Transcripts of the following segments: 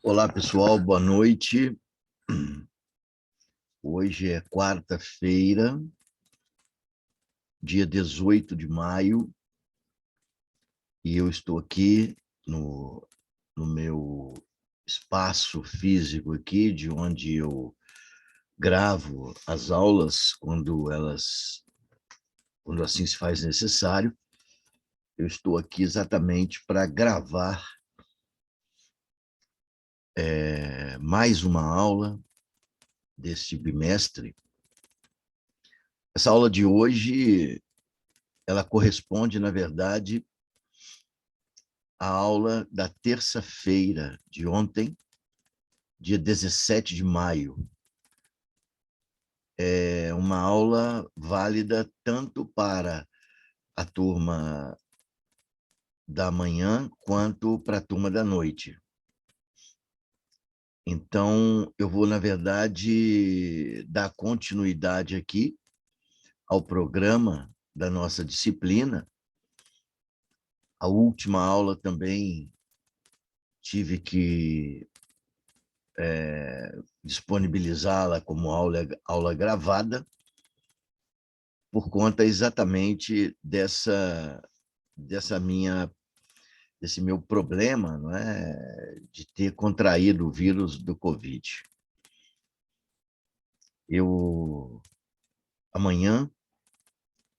Olá, pessoal, boa noite. Hoje é quarta-feira, dia 18 de maio, e eu estou aqui no meu espaço físico aqui, de onde eu gravo as aulas quando assim se faz necessário. Eu estou aqui exatamente para gravar mais uma aula deste bimestre. Essa aula de hoje, ela corresponde, na verdade, à aula da terça-feira de ontem, dia 17 de maio. É uma aula válida tanto para a turma da manhã quanto para a turma da noite. Então, eu vou, na verdade, dar continuidade aqui ao programa da nossa disciplina. A última aula também tive que disponibilizá-la como aula gravada, por conta exatamente desse meu problema, não é, de ter contraído o vírus do Covid. Eu amanhã,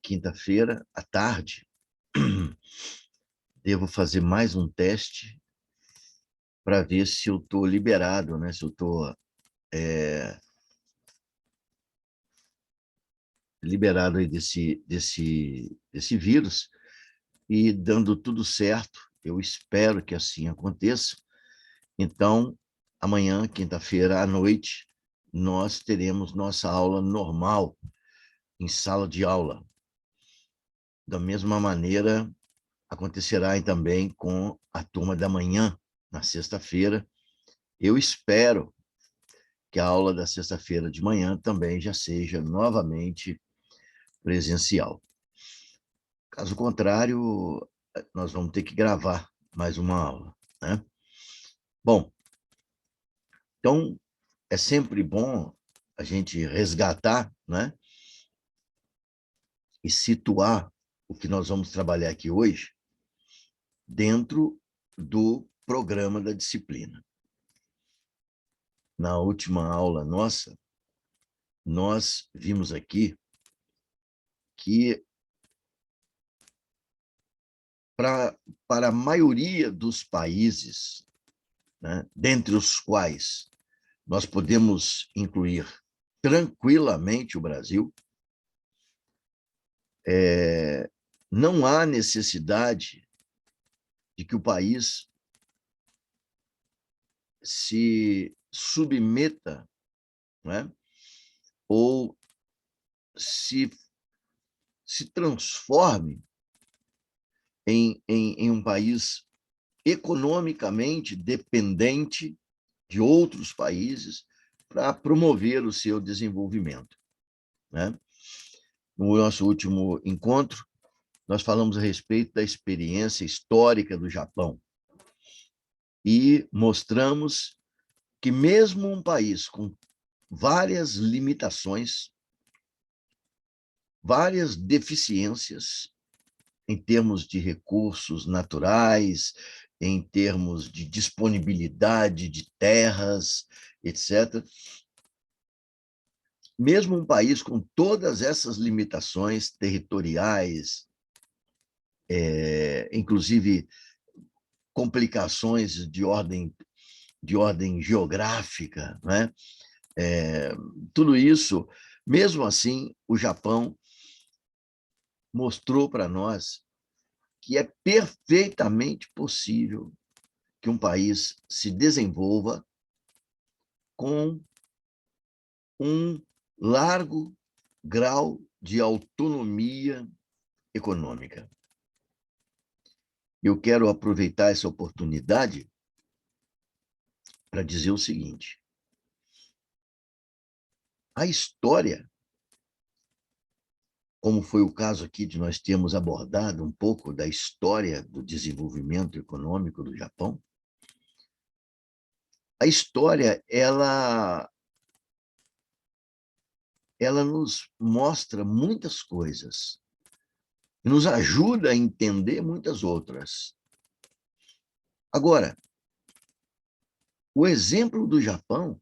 quinta-feira, à tarde, devo fazer mais um teste para ver se eu estou liberado, né? Se eu estou liberado aí desse vírus, e dando tudo certo, eu espero que assim aconteça. Então, amanhã, quinta-feira, à noite, nós teremos nossa aula normal, em sala de aula. Da mesma maneira, acontecerá também com a turma da manhã, na sexta-feira. Eu espero que a aula da sexta-feira de manhã também já seja novamente presencial. Caso contrário, nós vamos ter que gravar mais uma aula, né? Bom, então é sempre bom a gente resgatar, né, e situar o que nós vamos trabalhar aqui hoje dentro do programa da disciplina. Na última aula nossa, nós vimos aqui que para a maioria dos países, né, dentre os quais nós podemos incluir tranquilamente o Brasil, não há necessidade de que o país se submeta, né, ou se transforme em um país economicamente dependente de outros países para promover o seu desenvolvimento, né? No nosso último encontro, nós falamos a respeito da experiência histórica do Japão e mostramos que mesmo um país com várias limitações, várias deficiências em termos de recursos naturais, em termos de disponibilidade de terras, etc. Mesmo um país com todas essas limitações territoriais, inclusive complicações de ordem geográfica, né? Tudo isso, mesmo assim, o Japão mostrou para nós que é perfeitamente possível que um país se desenvolva com um largo grau de autonomia econômica. Eu quero aproveitar essa oportunidade para dizer o seguinte: a história, como foi o caso aqui de nós termos abordado um pouco da história do desenvolvimento econômico do Japão, a história, ela nos mostra muitas coisas, nos ajuda a entender muitas outras. Agora, o exemplo do Japão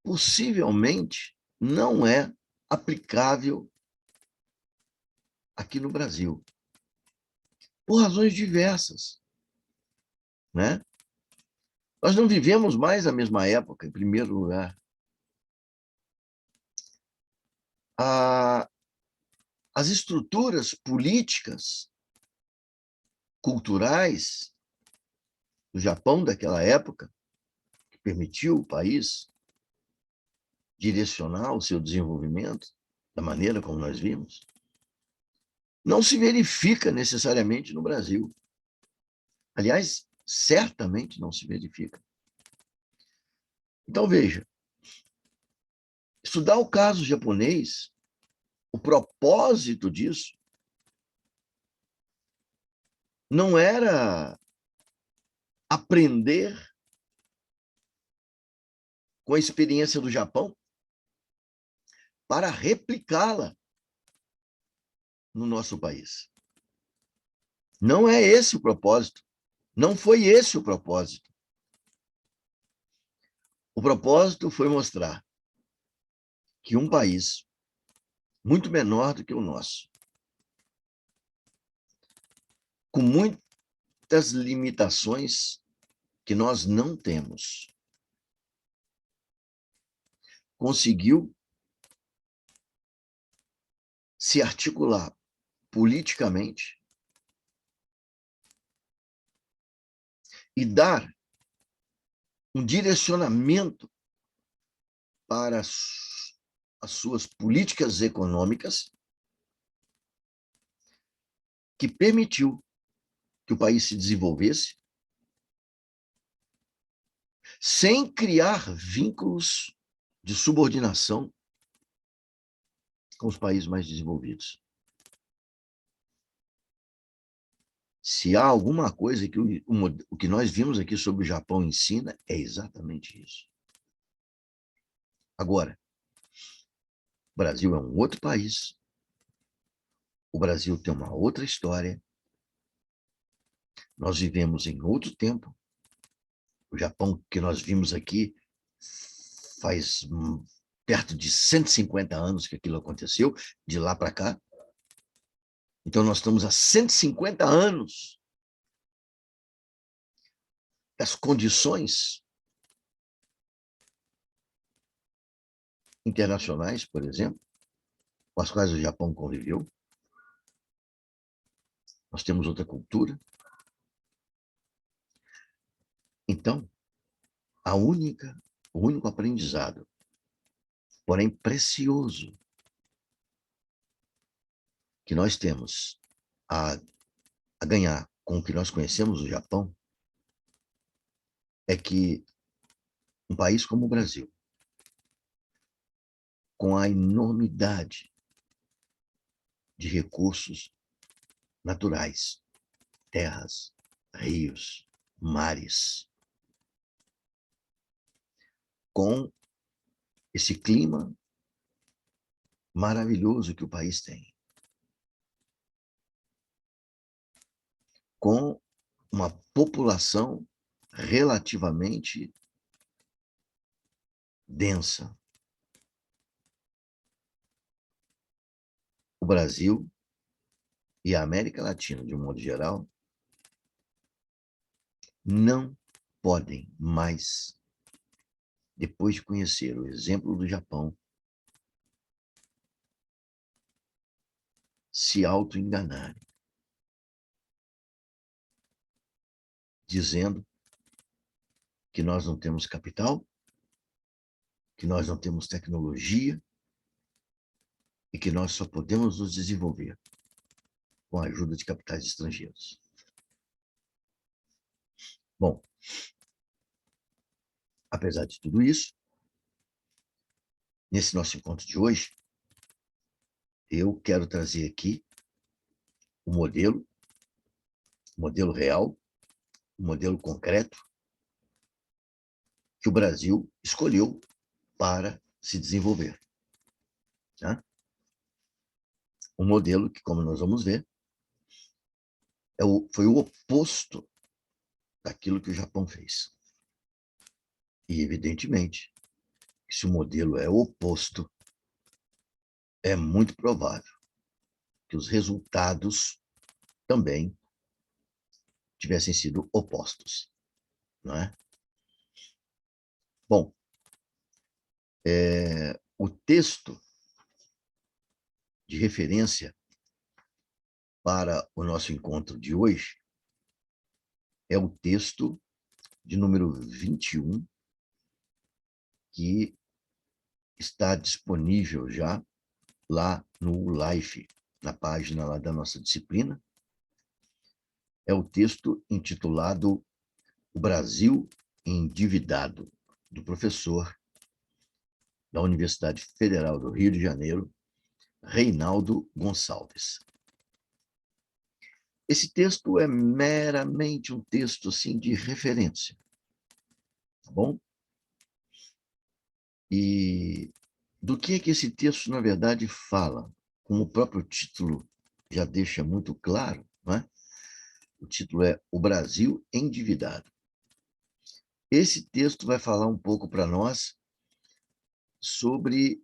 possivelmente não é aplicável aqui no Brasil, por razões diversas, né? Nós não vivemos mais a mesma época, em primeiro lugar. As estruturas políticas, culturais do Japão daquela época, que permitiu o país direcionar o seu desenvolvimento da maneira como nós vimos, não se verifica necessariamente no Brasil. Aliás, certamente não se verifica. Então, veja, estudar o caso japonês, o propósito disso não era aprender com a experiência do Japão para replicá-la no nosso país. Não é esse o propósito. Não foi esse o propósito. O propósito foi mostrar que um país muito menor do que o nosso, com muitas limitações que nós não temos, conseguiu se articular politicamente e dar um direcionamento para as suas políticas econômicas que permitiu que o país se desenvolvesse sem criar vínculos de subordinação com os países mais desenvolvidos. Se há alguma coisa que o que nós vimos aqui sobre o Japão ensina, é exatamente isso. Agora, o Brasil é um outro país, o Brasil tem uma outra história, nós vivemos em outro tempo, o Japão que nós vimos aqui faz perto de 150 anos que aquilo aconteceu, de lá para cá. Então, nós estamos há 150 anos. As condições internacionais, por exemplo, com as quais o Japão conviveu, nós temos outra cultura. Então, o único aprendizado, porém precioso, que nós temos a ganhar com o que nós conhecemos do Japão é que um país como o Brasil, com a enormidade de recursos naturais, terras, rios, mares, com esse clima maravilhoso que o país tem, com uma população relativamente densa. O Brasil e a América Latina, de um modo geral, não podem mais, depois de conhecer o exemplo do Japão, se auto-enganarem, dizendo que nós não temos capital, que nós não temos tecnologia e que nós só podemos nos desenvolver com a ajuda de capitais estrangeiros. Bom, apesar de tudo isso, nesse nosso encontro de hoje, eu quero trazer aqui o modelo real o modelo concreto que o Brasil escolheu para se desenvolver. Né? Um modelo que, como nós vamos ver, foi o oposto daquilo que o Japão fez. E, evidentemente, se o modelo é oposto, é muito provável que os resultados também tivessem sido opostos. Não é? Bom, o texto de referência para o nosso encontro de hoje é o texto de número 21, que está disponível já lá no Life, na página lá da nossa disciplina. É o texto intitulado O Brasil Endividado, do professor da Universidade Federal do Rio de Janeiro, Reinaldo Gonçalves. Esse texto é meramente um texto assim, de referência. Tá bom? E do que esse texto, na verdade, fala? Como o próprio título já deixa muito claro, não é? O título é O Brasil Endividado. Esse texto vai falar um pouco para nós sobre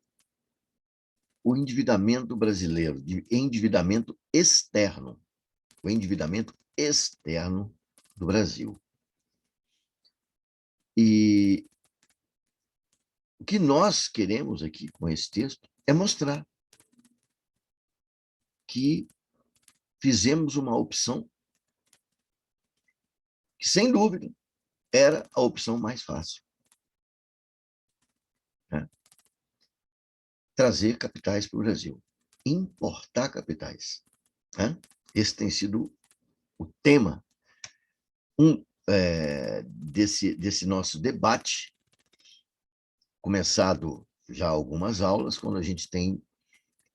o endividamento brasileiro, de endividamento externo, o endividamento externo do Brasil. E o que nós queremos aqui com esse texto é mostrar que fizemos uma opção que, sem dúvida, era a opção mais fácil. Né? Trazer capitais para o Brasil. Importar capitais. Né? Esse tem sido o tema desse nosso debate, começado já algumas aulas, quando a gente tem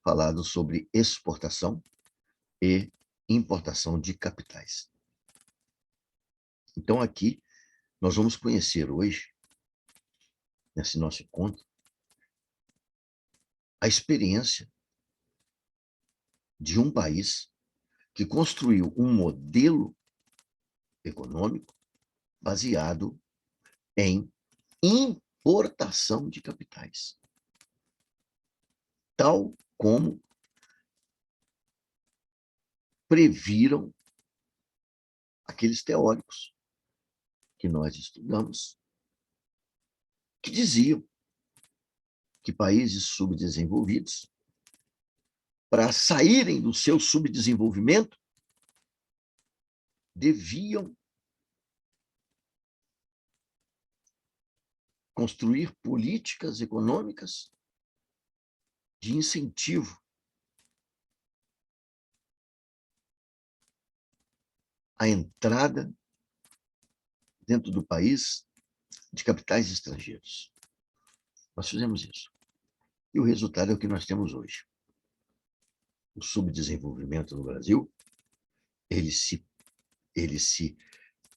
falado sobre exportação e importação de capitais. Então, aqui, nós vamos conhecer hoje, nesse nosso encontro, a experiência de um país que construiu um modelo econômico baseado em importação de capitais, tal como previram aqueles teóricos que nós estudamos, que diziam que países subdesenvolvidos, para saírem do seu subdesenvolvimento, deviam construir políticas econômicas de incentivo à entrada dentro do país de capitais estrangeiros. Nós fizemos isso. E o resultado é o que nós temos hoje. O subdesenvolvimento no Brasil, ele se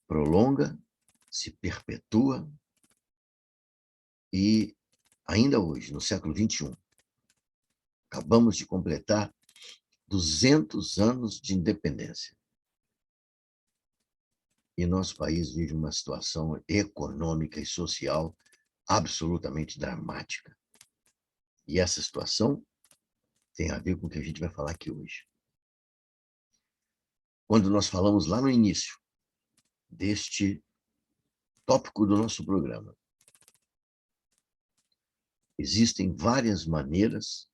prolonga, se perpetua, e ainda hoje, no século XXI, acabamos de completar 200 anos de independência. E nosso país vive uma situação econômica e social absolutamente dramática. E essa situação tem a ver com o que a gente vai falar aqui hoje. Quando nós falamos lá no início deste tópico do nosso programa, existem várias maneiras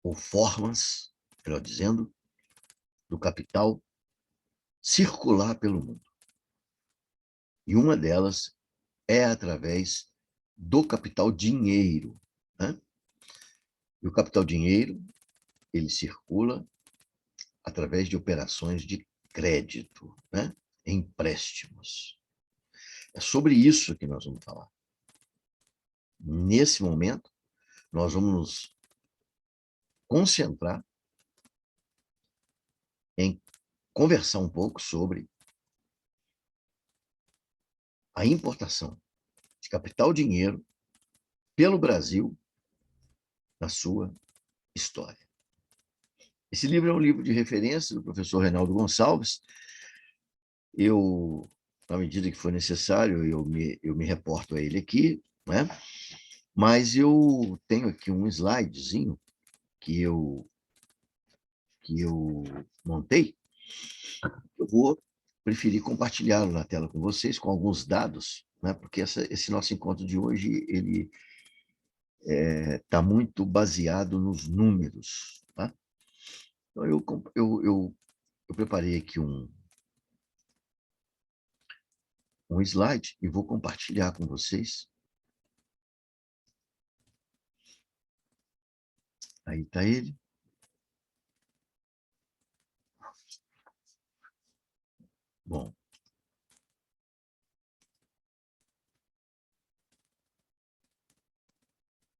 ou formas, melhor dizendo, do capital circular pelo mundo. E uma delas é através do capital dinheiro. Né? E o capital dinheiro, ele circula através de operações de crédito, né? Empréstimos. É sobre isso que nós vamos falar. Nesse momento, nós vamos nos concentrar em conversar um pouco sobre a importação de capital-dinheiro pelo Brasil na sua história. Esse livro é um livro de referência do professor Reinaldo Gonçalves. Eu, na medida que for necessário, eu me reporto a ele aqui, né? Mas eu tenho aqui um slidezinho que eu montei. Eu vou preferir compartilhá-lo na tela com vocês, com alguns dados, né? Porque esse nosso encontro de hoje ele está muito baseado nos números. Tá? Então, eu preparei aqui um slide e vou compartilhar com vocês. Aí está ele. Bom.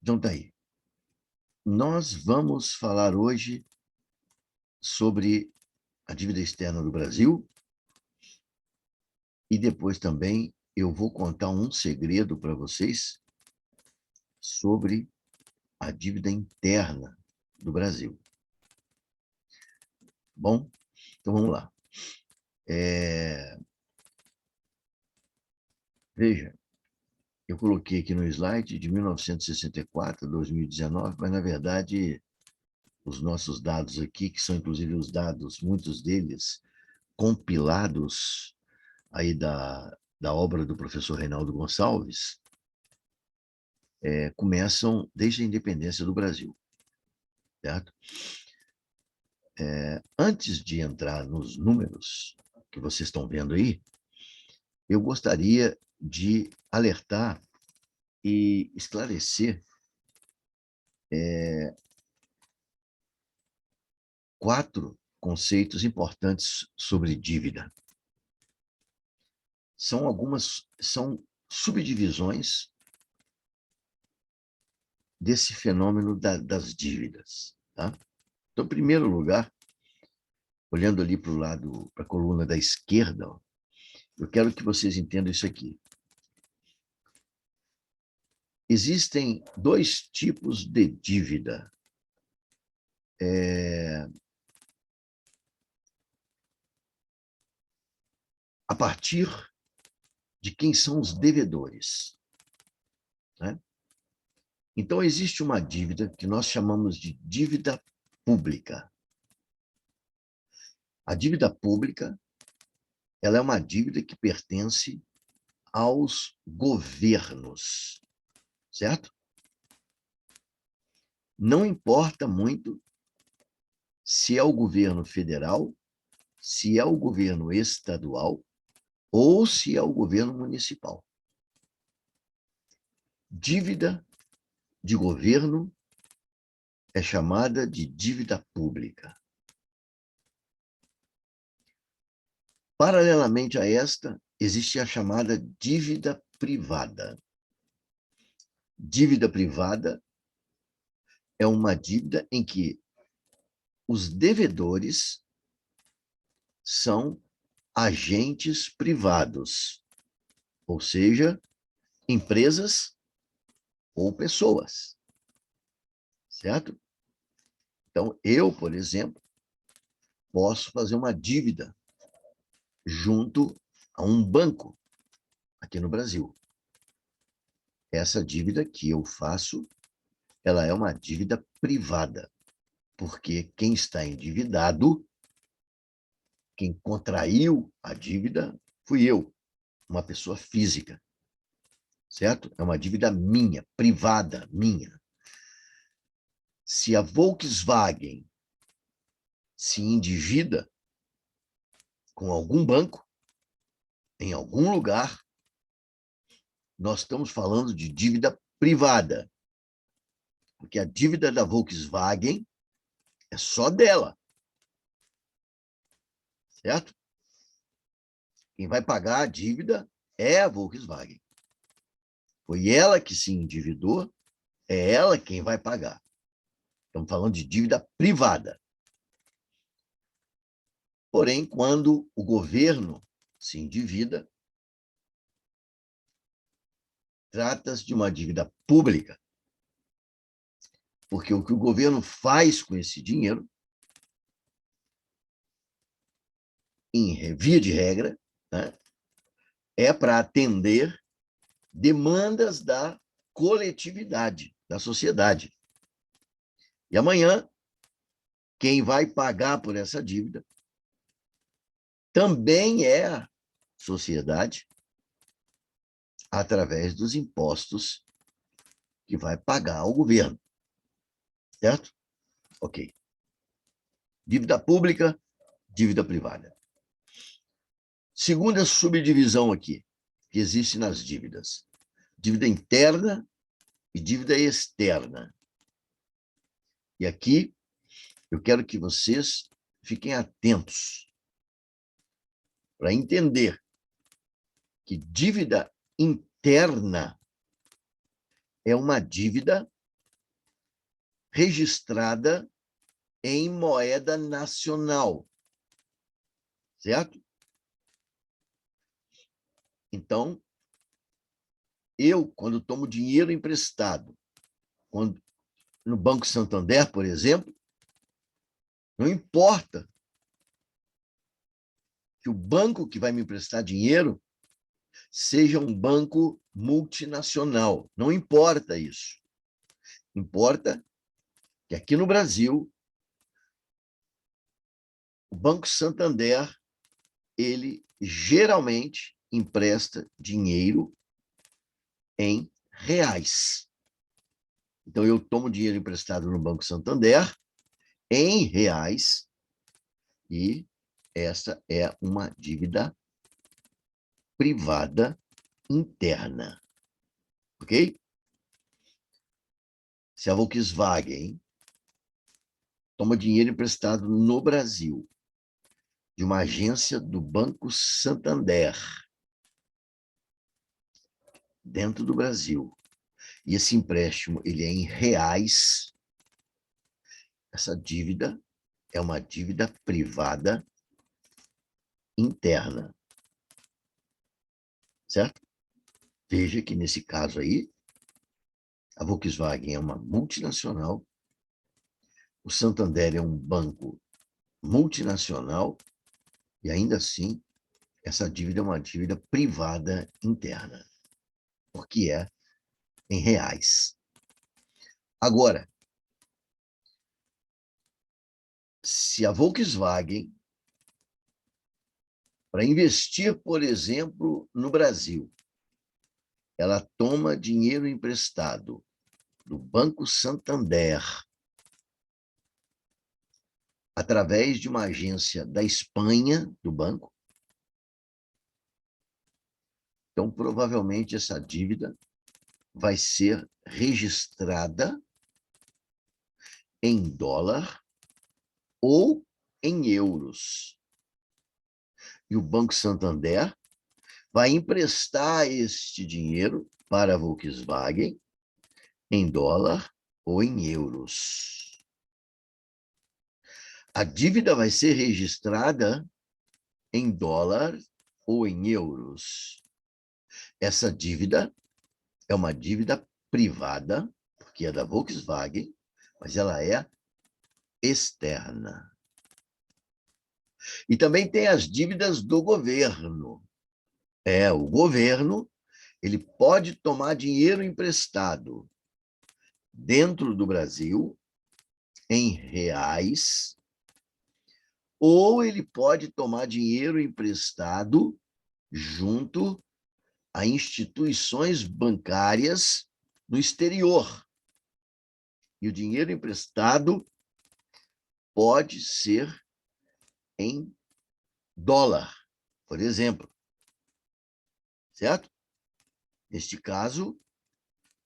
Então, está aí. Nós vamos falar hoje sobre a dívida externa do Brasil e depois também eu vou contar um segredo para vocês sobre a dívida interna do Brasil. Bom, então vamos lá. Veja, eu coloquei aqui no slide de 1964 a 2019, mas, na verdade, os nossos dados aqui, que são, inclusive, os dados, muitos deles, compilados aí da obra do professor Reinaldo Gonçalves, começam desde a independência do Brasil, certo? Antes de entrar nos números que vocês estão vendo aí, eu gostaria de alertar e esclarecer 4 conceitos importantes sobre dívida. São subdivisões desse fenômeno das dívidas. Tá? Então, em primeiro lugar, olhando ali para o lado, para a coluna da esquerda, ó, eu quero que vocês entendam isso aqui. Existem 2 tipos de dívida. A partir de quem são os devedores. Né? Então, existe uma dívida que nós chamamos de dívida pública. A dívida pública, ela é uma dívida que pertence aos governos, certo? Não importa muito se é o governo federal, se é o governo estadual ou se é o governo municipal. Dívida de governo é chamada de dívida pública. Paralelamente a esta, existe a chamada dívida privada. Dívida privada é uma dívida em que os devedores são agentes privados, ou seja, empresas ou pessoas, certo? Então, eu, por exemplo, posso fazer uma dívida junto a um banco aqui no Brasil. Essa dívida que eu faço, ela é uma dívida privada, porque quem está endividado, quem contraiu a dívida, fui eu, uma pessoa física, certo? É uma dívida minha, privada, minha. Se a Volkswagen se endivida com algum banco, em algum lugar, nós estamos falando de dívida privada, porque a dívida da Volkswagen é só dela, certo? Quem vai pagar a dívida é a Volkswagen. Foi ela que se endividou, é ela quem vai pagar. Estamos falando de dívida privada. Porém, quando o governo se endivida, trata-se de uma dívida pública, porque o que o governo faz com esse dinheiro, via de regra, né, é para atender demandas da coletividade, da sociedade. E amanhã, quem vai pagar por essa dívida também é a sociedade, através dos impostos que vai pagar ao governo. Certo? Ok. Dívida pública, dívida privada. Segunda subdivisão aqui, que existe nas dívidas. Dívida interna e dívida externa. E aqui, eu quero que vocês fiquem atentos para entender que dívida interna é uma dívida registrada em moeda nacional, certo? Então, quando tomo dinheiro emprestado, no Banco Santander, por exemplo, não importa que o banco que vai me emprestar dinheiro seja um banco multinacional. Não importa isso. Importa que aqui no Brasil, o Banco Santander, ele geralmente empresta dinheiro em reais. Então, eu tomo dinheiro emprestado no Banco Santander em reais e essa é uma dívida privada interna. Ok? Se a Volkswagen toma dinheiro emprestado no Brasil de uma agência do Banco Santander, dentro do Brasil, e esse empréstimo ele é em reais, essa dívida é uma dívida privada interna. Certo? Veja que, nesse caso aí, a Volkswagen é uma multinacional, o Santander é um banco multinacional, e ainda assim, essa dívida é uma dívida privada interna, porque é em reais. Agora, se a Volkswagen, para investir, por exemplo, no Brasil, ela toma dinheiro emprestado do Banco Santander, através de uma agência da Espanha, do banco, então provavelmente essa dívida vai ser registrada em dólar ou em euros. E o Banco Santander vai emprestar este dinheiro para a Volkswagen em dólar ou em euros. A dívida vai ser registrada em dólar ou em euros. Essa dívida é uma dívida privada, porque é da Volkswagen, mas ela é externa. E também tem as dívidas do governo. O governo, ele pode tomar dinheiro emprestado dentro do Brasil, em reais, ou ele pode tomar dinheiro emprestado junto a instituições bancárias no exterior. E o dinheiro emprestado pode ser em dólar, por exemplo. Certo? Neste caso,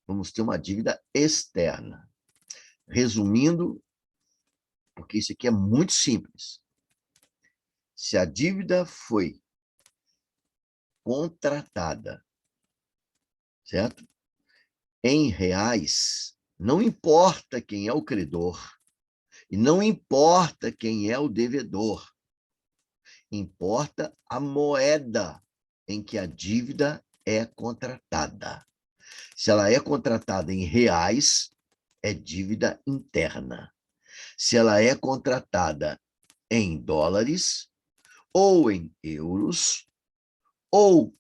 vamos ter uma dívida externa. Resumindo, porque isso aqui é muito simples. Se a dívida foi contratada, certo? Em reais, não importa quem é o credor e não importa quem é o devedor. Importa a moeda em que a dívida é contratada. Se ela é contratada em reais, é dívida interna. Se ela é contratada em dólares, ou em euros, ou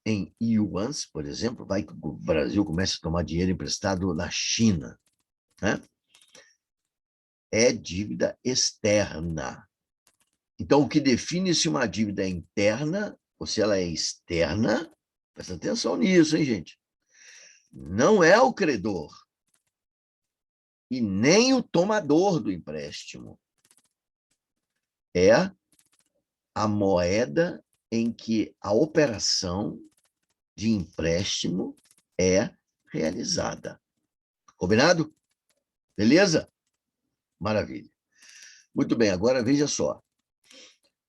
em yuans, por exemplo, vai que o Brasil comece a tomar dinheiro emprestado na China, né? É dívida externa. Então, o que define se uma dívida é interna ou se ela é externa, presta atenção nisso, hein, gente? Não é o credor e nem o tomador do empréstimo. É a moeda em que a operação de empréstimo é realizada. Combinado? Beleza? Maravilha. Muito bem, agora veja só.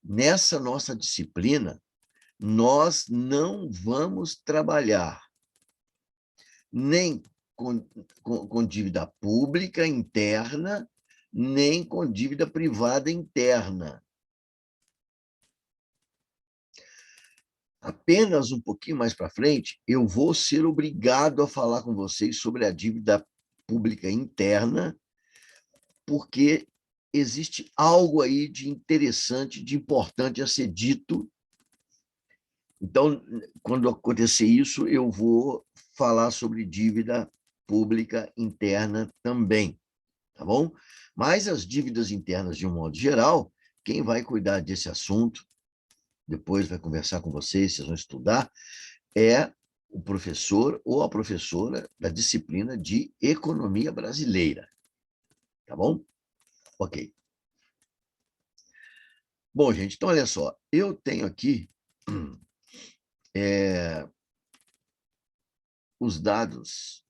Nessa nossa disciplina, nós não vamos trabalhar nem com dívida pública interna, nem com dívida privada interna. Apenas um pouquinho mais para frente, eu vou ser obrigado a falar com vocês sobre a dívida pública interna, porque existe algo aí de interessante, de importante a ser dito. Então, quando acontecer isso, eu vou falar sobre dívida pública interna também, tá bom? Mas as dívidas internas, de um modo geral, quem vai cuidar desse assunto, depois vai conversar com vocês, vocês vão estudar, é o professor ou a professora da disciplina de Economia Brasileira, tá bom? Ok. Bom, gente, então olha só, eu tenho aqui os dados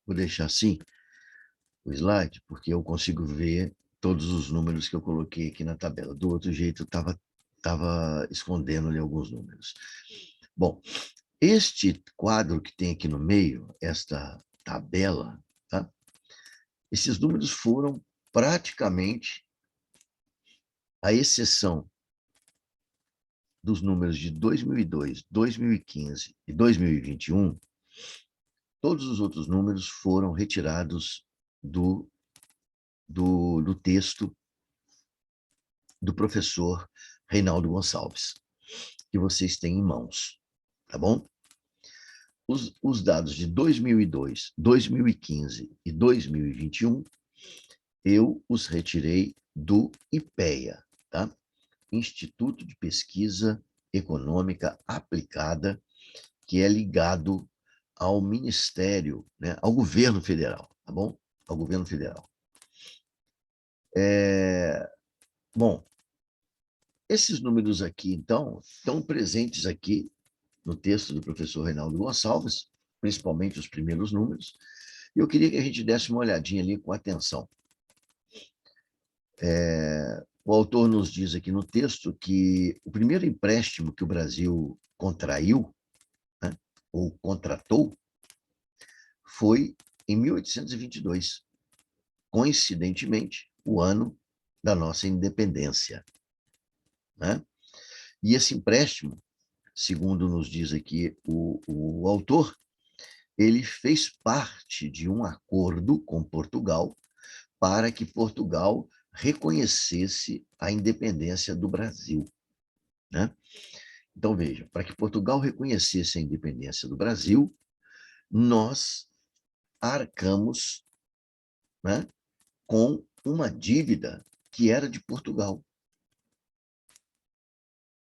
vou deixar assim o slide, porque eu consigo ver todos os números que eu coloquei aqui na tabela. Do outro jeito, estava escondendo ali alguns números. Bom, este quadro que tem aqui no meio, esta tabela, tá? Esses números foram praticamente, à exceção dos números de 2002, 2015 e 2021, todos os outros números foram retirados do texto do professor Reinaldo Gonçalves, que vocês têm em mãos, tá bom? Os dados de 2002, 2015 e 2021, eu os retirei do IPEA, tá? Instituto de Pesquisa Econômica Aplicada, que é ligado ao Ministério, né, ao governo federal, tá bom? Ao governo federal. Bom, esses números aqui, então, estão presentes aqui no texto do professor Reinaldo Gonçalves, principalmente os primeiros números, e eu queria que a gente desse uma olhadinha ali com atenção. O autor nos diz aqui no texto que o primeiro empréstimo que o Brasil contraiu, né, ou contratou, foi em 1822, coincidentemente, o ano da nossa independência, né? E esse empréstimo, segundo nos diz aqui o autor, ele fez parte de um acordo com Portugal para que Portugal reconhecesse a independência do Brasil, né? Então, veja, para que Portugal reconhecesse a independência do Brasil, nós arcamos, né, com uma dívida que era de Portugal,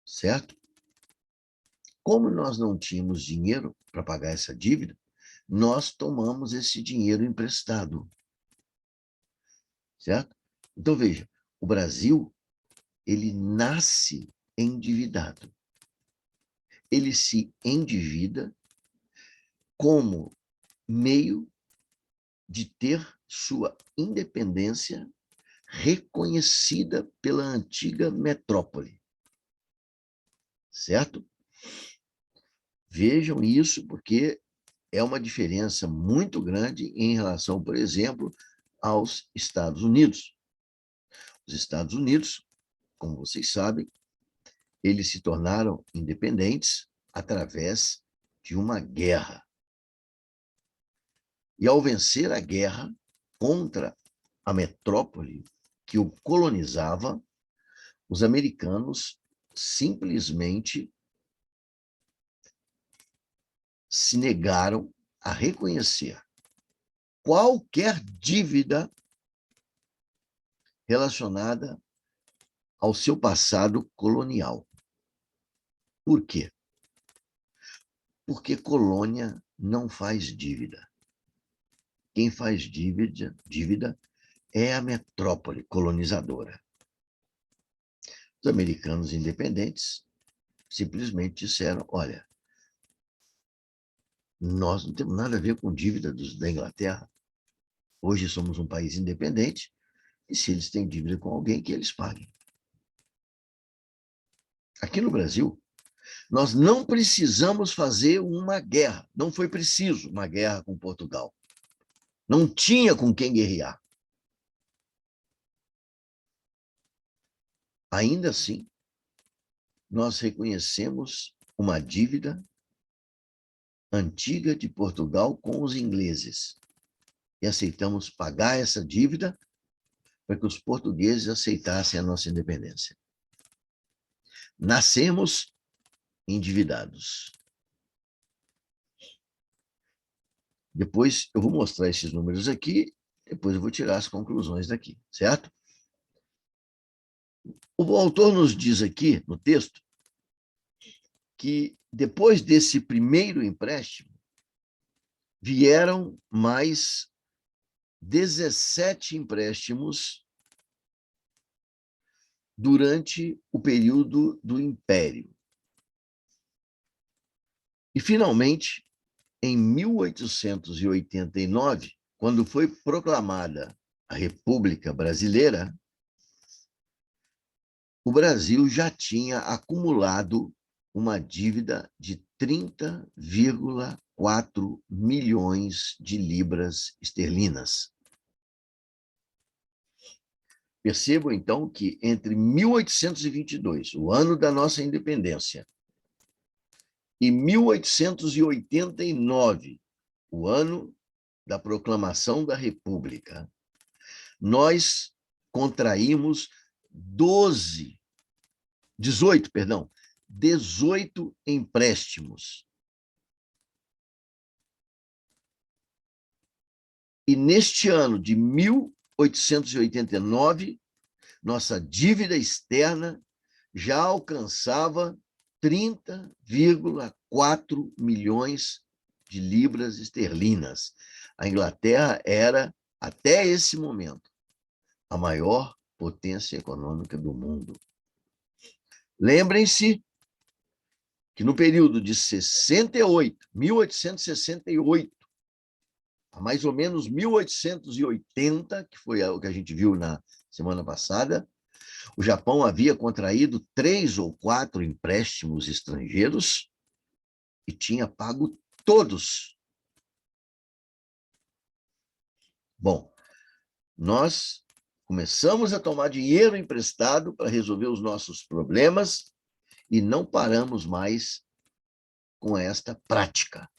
certo? Como nós não tínhamos dinheiro para pagar essa dívida, nós tomamos esse dinheiro emprestado, certo? Então, veja, o Brasil, ele nasce endividado. Ele se endivida como meio de ter sua independência reconhecida pela antiga metrópole. certo? Vejam isso, porque é uma diferença muito grande em relação, por exemplo, aos Estados Unidos. Os Estados Unidos, como vocês sabem, eles se tornaram independentes através de uma guerra. E ao vencer a guerra contra a metrópole que o colonizava, os americanos simplesmente se negaram a reconhecer qualquer dívida relacionada ao seu passado colonial. Por quê? Porque colônia não faz dívida. Quem faz dívida é a metrópole colonizadora. Os americanos independentes simplesmente disseram, olha, nós não temos nada a ver com dívida da Inglaterra. Hoje somos um país independente e se eles têm dívida com alguém, que eles paguem. Aqui no Brasil, nós não precisamos fazer uma guerra. Não foi preciso uma guerra com Portugal. Não tinha com quem guerrear. Ainda assim, nós reconhecemos uma dívida antiga de Portugal com os ingleses e aceitamos pagar essa dívida para que os portugueses aceitassem a nossa independência. Nascemos endividados. Depois eu vou mostrar esses números aqui, depois eu vou tirar as conclusões daqui, certo? O autor nos diz aqui, no texto, que depois desse primeiro empréstimo, vieram mais 17 empréstimos durante o período do Império. E, finalmente, em 1889, quando foi proclamada a República Brasileira, o Brasil já tinha acumulado uma dívida de 30,4 milhões de libras esterlinas. Percebam, então, que entre 1822, o ano da nossa independência, e 1889, o ano da proclamação da República, nós contraímos 18 empréstimos. E neste ano de 1889, nossa dívida externa já alcançava 30,4 milhões de libras esterlinas. A Inglaterra era, até esse momento, a maior potência econômica do mundo. Lembrem-se que no período de 1868, a mais ou menos 1880, que foi o que a gente viu na semana passada, o Japão havia contraído 3 ou 4 empréstimos estrangeiros e tinha pago todos. Bom, nós começamos a tomar dinheiro emprestado para resolver os nossos problemas e não paramos mais com esta prática.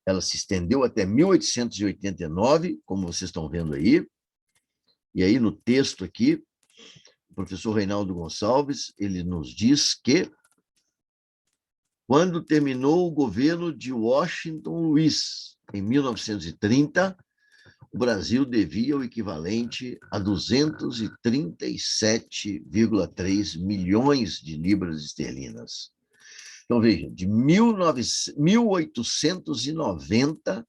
Ela se estendeu até 1889, como vocês estão vendo aí, e aí no texto aqui, o professor Reinaldo Gonçalves, ele nos diz que quando terminou o governo de Washington Luiz, em 1930, o Brasil devia o equivalente a 237,3 milhões de libras esterlinas. Então, vejam, de 1890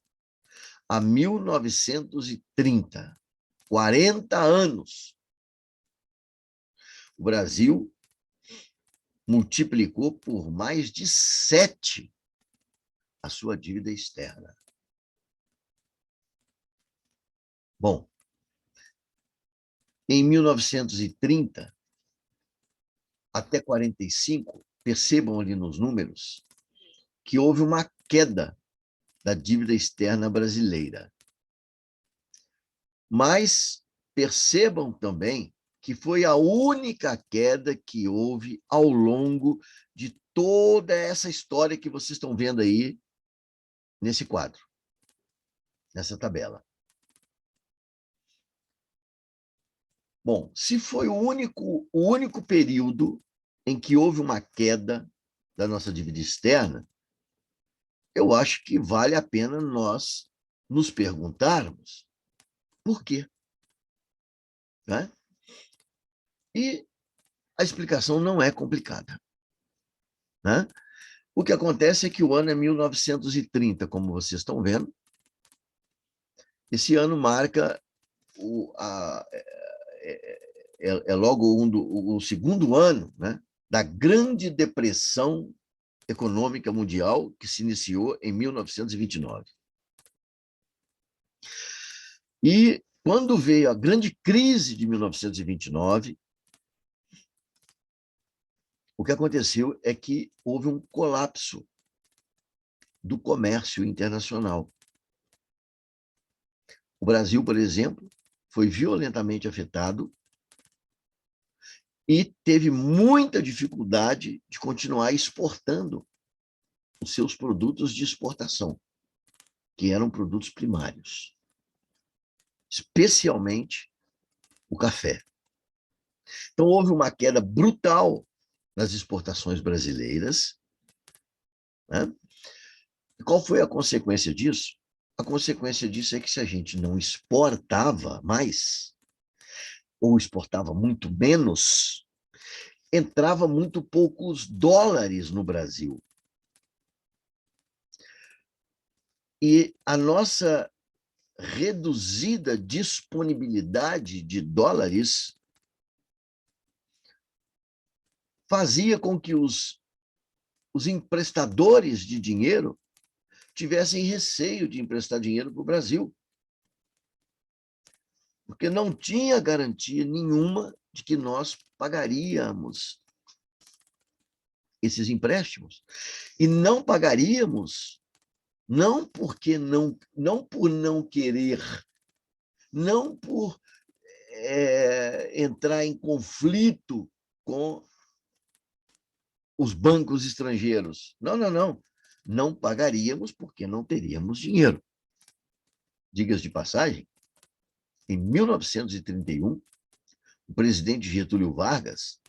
a 1930, 40 anos, o Brasil multiplicou por mais de 7 a sua dívida externa. Bom, em 1930 até 45, percebam ali nos números que houve uma queda da dívida externa brasileira. Mas percebam também que foi a única queda que houve ao longo de toda essa história que vocês estão vendo aí nesse quadro, nessa tabela. Bom, se foi o único período em que houve uma queda da nossa dívida externa, eu acho que vale a pena nós nos perguntarmos por quê. Né? E a explicação não é complicada. Né? O que acontece é que o ano é 1930, como vocês estão vendo. Esse ano marca logo o segundo ano, né, da Grande Depressão Econômica Mundial, que se iniciou em 1929. E quando veio a grande crise de 1929, o que aconteceu é que houve um colapso do comércio internacional. O Brasil, por exemplo, foi violentamente afetado e teve muita dificuldade de continuar exportando os seus produtos de exportação, que eram produtos primários, especialmente o café. Então, houve uma queda brutal nas exportações brasileiras. Né? E qual foi a consequência disso? A consequência disso é que se a gente não exportava mais, ou exportava muito menos, entrava muito poucos dólares no Brasil. E a nossa reduzida disponibilidade de dólares fazia com que os emprestadores de dinheiro tivessem receio de emprestar dinheiro para o Brasil, porque não tinha garantia nenhuma de que nós pagaríamos esses empréstimos. E não pagaríamos não porque não por não querer, não por entrar em conflito com os bancos estrangeiros. Não, não, não. Não pagaríamos porque não teríamos dinheiro. Diga-se de passagem, em 1931, o presidente Getúlio Vargas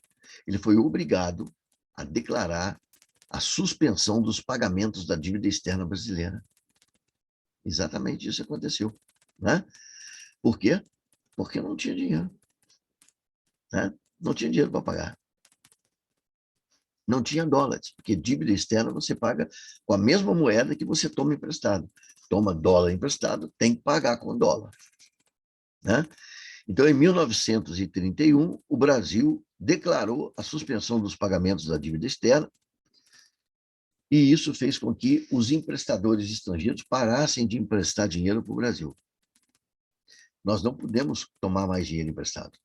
ele foi obrigado a declarar a suspensão dos pagamentos da dívida externa brasileira. Exatamente isso aconteceu. Né? Por quê? Porque não tinha dinheiro. Né? Não tinha dinheiro para pagar. Não tinha dólares, porque dívida externa você paga com a mesma moeda que você toma emprestado. Toma dólar emprestado, tem que pagar com dólar. Né? Então, em 1931, o Brasil declarou a suspensão dos pagamentos da dívida externa, e isso fez com que os emprestadores estrangeiros parassem de emprestar dinheiro para o Brasil. Nós não podemos tomar mais dinheiro emprestado.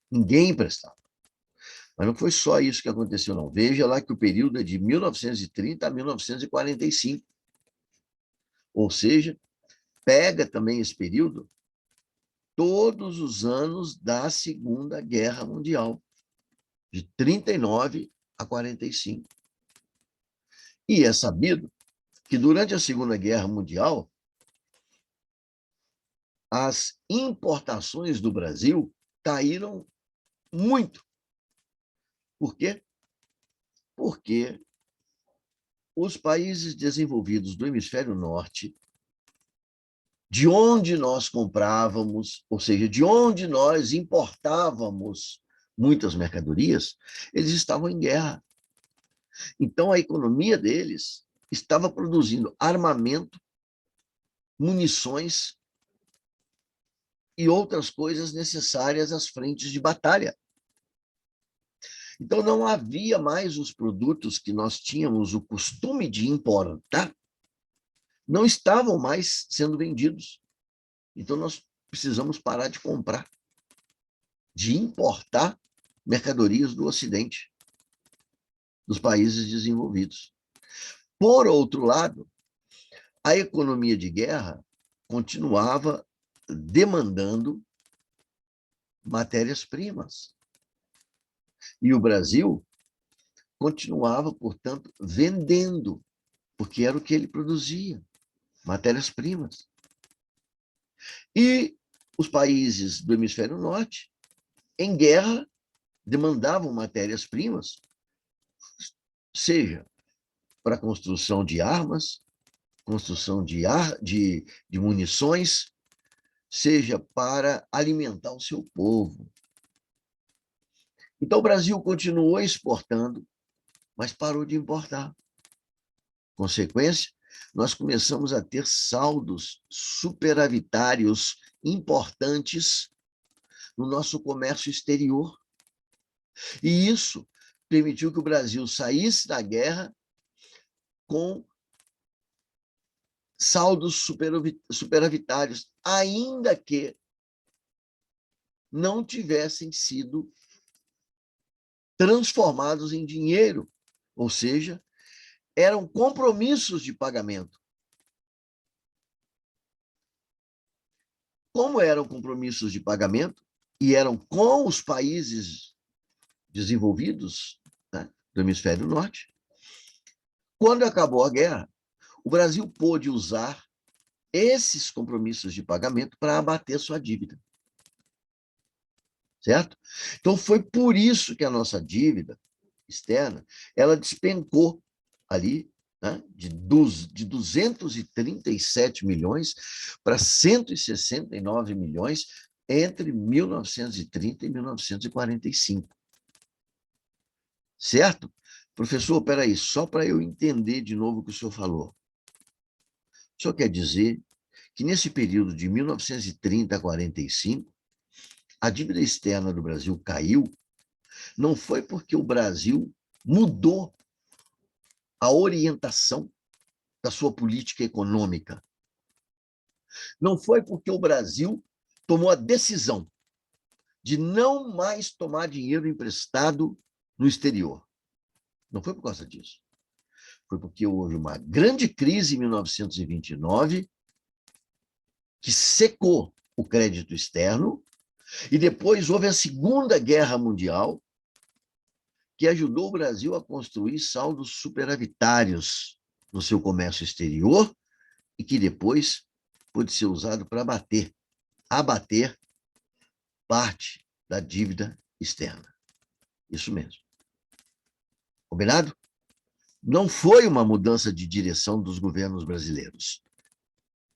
Ninguém emprestava. Mas não foi só isso que aconteceu, não. Veja lá que o período é de 1930 a 1945. Ou seja, pega também esse período todos os anos da Segunda Guerra Mundial, de 39 a 45. E é sabido que durante a Segunda Guerra Mundial, as importações do Brasil caíram muito. Por quê? Porque os países desenvolvidos do hemisfério norte, de onde nós comprávamos, ou seja, de onde nós importávamos muitas mercadorias, eles estavam em guerra. Então, a economia deles estava produzindo armamento, munições e outras coisas necessárias às frentes de batalha. Então, não havia mais os produtos que nós tínhamos o costume de importar, não estavam mais sendo vendidos. Então, nós precisamos parar de comprar, de importar mercadorias do Ocidente, dos países desenvolvidos. Por outro lado, a economia de guerra continuava demandando matérias-primas. E o Brasil continuava, portanto, vendendo, porque era o que ele produzia, matérias-primas. E os países do hemisfério norte, em guerra, demandavam matérias-primas, seja para a construção de armas, construção de munições, seja para alimentar o seu povo. Então, o Brasil continuou exportando, mas parou de importar. Consequência, nós começamos a ter saldos superavitários importantes no nosso comércio exterior. E isso permitiu que o Brasil saísse da guerra com saldos superavitários, ainda que não tivessem sido transformados em dinheiro, ou seja, eram compromissos de pagamento. Como eram compromissos de pagamento e eram com os países desenvolvidos, né, do hemisfério norte, quando acabou a guerra, o Brasil pôde usar esses compromissos de pagamento para abater sua dívida. Certo? Então, foi por isso que a nossa dívida externa, ela despencou ali, né, de 237 milhões para 169 milhões entre 1930 e 1945. Certo? Professor, espera aí, só para eu entender de novo o que o senhor falou. O senhor quer dizer que nesse período de 1930 a 45, a dívida externa do Brasil caiu, não foi porque o Brasil mudou a orientação da sua política econômica. Não foi porque o Brasil tomou a decisão de não mais tomar dinheiro emprestado no exterior. Não foi por causa disso. Foi porque houve uma grande crise em 1929 que secou o crédito externo e depois houve a Segunda Guerra Mundial, que ajudou o Brasil a construir saldos superavitários no seu comércio exterior e que depois pôde ser usado para abater parte da dívida externa. Isso mesmo. Combinado? Não foi uma mudança de direção dos governos brasileiros.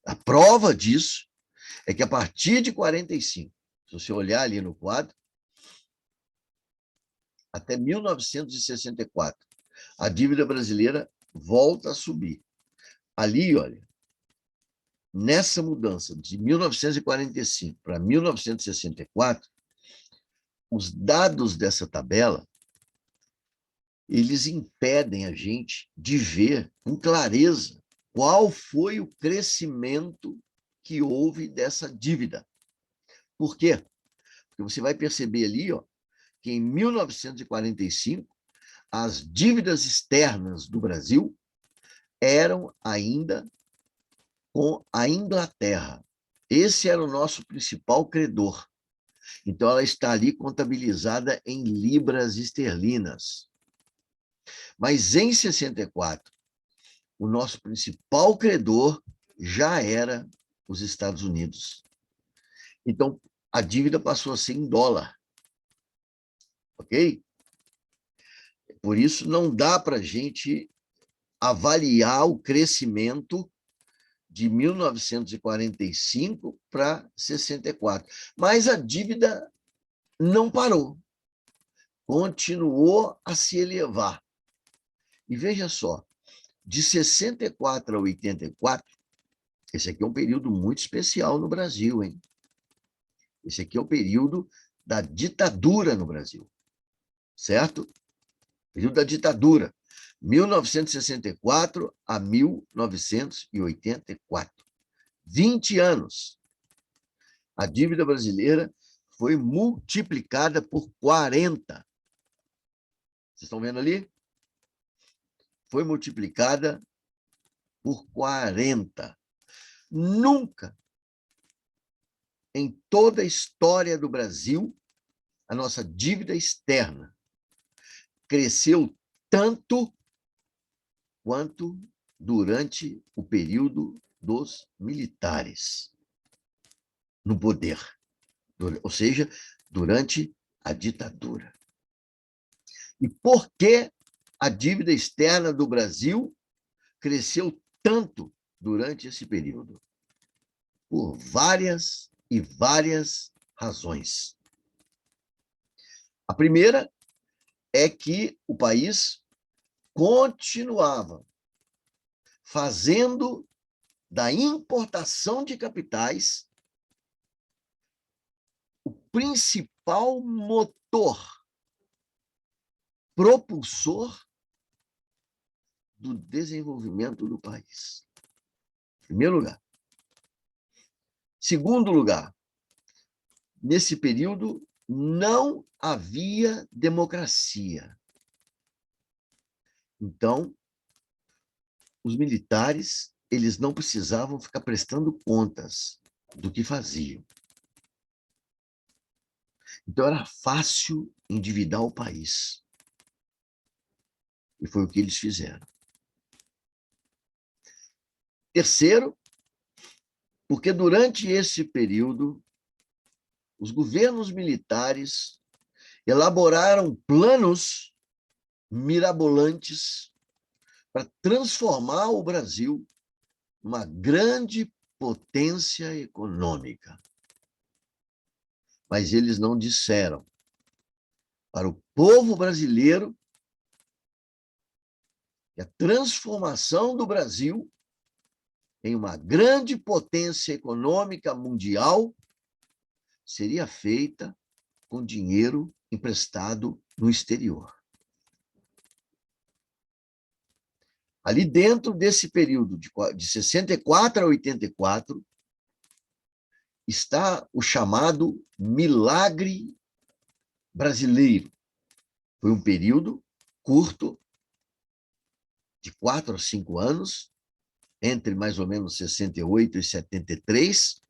A prova disso é que, a partir de 45, se você olhar ali no quadro, até 1964, a dívida brasileira volta a subir. Ali, olha, nessa mudança de 1945 para 1964, os dados dessa tabela, eles impedem a gente de ver com clareza qual foi o crescimento que houve dessa dívida. Por quê? Porque você vai perceber ali, ó, que em 1945, as dívidas externas do Brasil eram ainda com a Inglaterra. Esse era o nosso principal credor. Então, ela está ali contabilizada em libras esterlinas. Mas, em 64, o nosso principal credor já era os Estados Unidos. Então, a dívida passou a ser em dólar. Ok? Por isso, não dá para a gente avaliar o crescimento de 1945 para 64. Mas a dívida não parou. Continuou a se elevar. E veja só, de 64 a 84, esse aqui é um período muito especial no Brasil, hein? Esse aqui é o período da ditadura no Brasil, certo? Período da ditadura, 1964 a 1984. 20 anos. A dívida brasileira foi multiplicada por 40. Vocês estão vendo ali? foi multiplicada por 40. Nunca, em toda a história do Brasil, a nossa dívida externa cresceu tanto quanto durante o período dos militares no poder, ou seja, durante a ditadura. E por que a dívida externa do Brasil cresceu tanto durante esse período? Por várias e várias razões. A primeira é que o país continuava fazendo da importação de capitais o principal motor propulsor do desenvolvimento do país. Em primeiro lugar. Segundo lugar, nesse período não havia democracia. Então, os militares, eles não precisavam ficar prestando contas do que faziam. Então, era fácil endividar o país. E foi o que eles fizeram. Terceiro, porque durante esse período, os governos militares elaboraram planos mirabolantes para transformar o Brasil numa grande potência econômica. Mas eles não disseram para o povo brasileiro que a transformação do Brasil em uma grande potência econômica mundial seria feita com dinheiro emprestado no exterior. Ali dentro desse período de 64 a 84, está o chamado milagre brasileiro. Foi um período curto, de 4 a 5 anos, entre mais ou menos 68 e 73,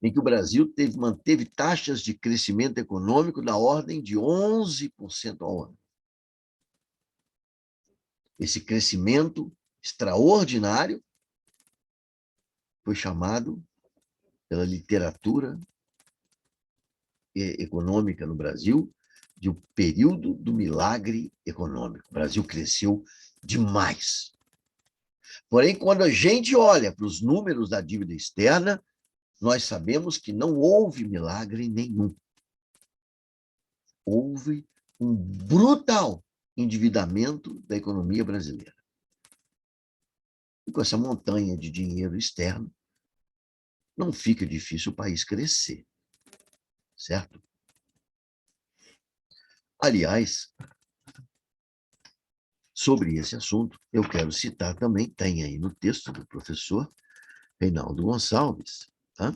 em que o Brasil manteve taxas de crescimento econômico da ordem de 11% ao ano. Esse crescimento extraordinário foi chamado pela literatura econômica no Brasil de o período do milagre econômico. O Brasil cresceu demais. Porém, quando a gente olha para os números da dívida externa, nós sabemos que não houve milagre nenhum. Houve um brutal endividamento da economia brasileira. E com essa montanha de dinheiro externo, não fica difícil o país crescer, certo? Aliás, sobre esse assunto, eu quero citar também, tem aí no texto do professor Reinaldo Gonçalves, tá?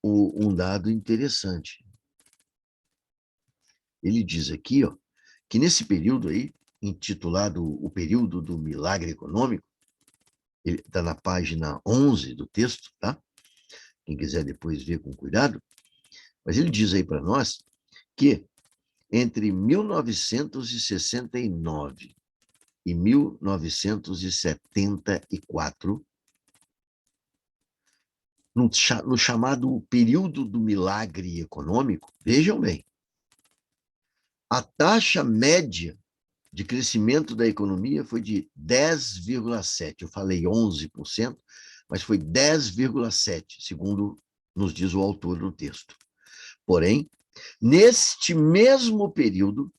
Um dado interessante. Ele diz aqui, ó, que nesse período aí, intitulado O Período do Milagre Econômico, ele está na página 11 do texto, tá? Quem quiser depois ver com cuidado, mas ele diz aí para nós que entre 1969 e 1974, no chamado período do milagre econômico, vejam bem, a taxa média de crescimento da economia foi de 10,7%. Eu falei 11%, mas foi 10,7%, segundo nos diz o autor do texto. Porém, neste mesmo período,